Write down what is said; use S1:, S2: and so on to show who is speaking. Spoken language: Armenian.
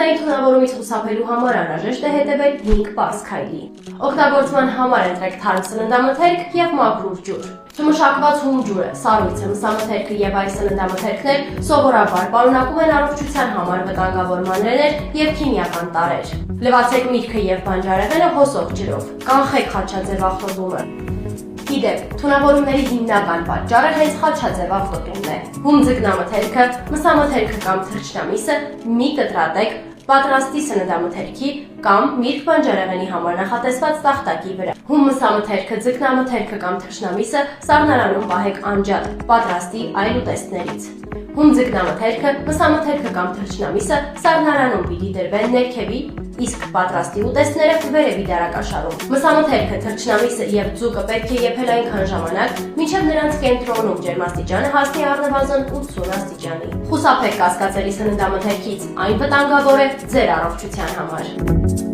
S1: Սննդային թունավորումից խուսափելու համար անհրաժեշտ է հետևել 5 պարզ քայլի։ Օգտագործման համար ընտրեք թարմ սննդամթերք եւ մաքուր ջուր։ Չմշակված հում ջուրը, սառույցը, մսամթերքը եւ այլ սննդամթերքներ սովորաբար պարունակում են առողջության համար վտանգավոր մանրէներ եւ քիմիական տարրեր։ Լվացեք միրգը եւ բանջարեղենը հոսող ջրով։ Կանխեք խաչաձև աղտոտումը։ Գիտեք, թունավորումների հիմնական պատճառը հենց խաչաձև աղտոտումն է։ Հում ձկնամթերքը, մսամթերքը կամ թռչնամիսը մի կտրատեք պատրաստի սննդամթերքի կամ միրգ բանջարեղենի համար նախատեսված տախտակի վրա։ Հում մսամթերքը, ձկնամթերքը կամ թռչնամիսը սառնարանում պահեք անջատ պատրաստի այլ ուտեստներից։ Հում ձկնամթերքը, մսամթերքը կամ թռչնամիսը սառնարանում պիտի դրվեն ներքևի, իսկ պատրաստի ուտեստները վերևի դարակաշարում։ Մսամթերքը, թռչնամիսը եւ ձուկը պետք է եփել այնքան ժամանակ, մինչև նրանց կենտրոնում ջերմաստիճանը հասնի առնվազն 80 աստիճանի։ Խուսափեք կասկածելի սննդամթերքից, այն վտանգավոր է ձեր առողջության համար։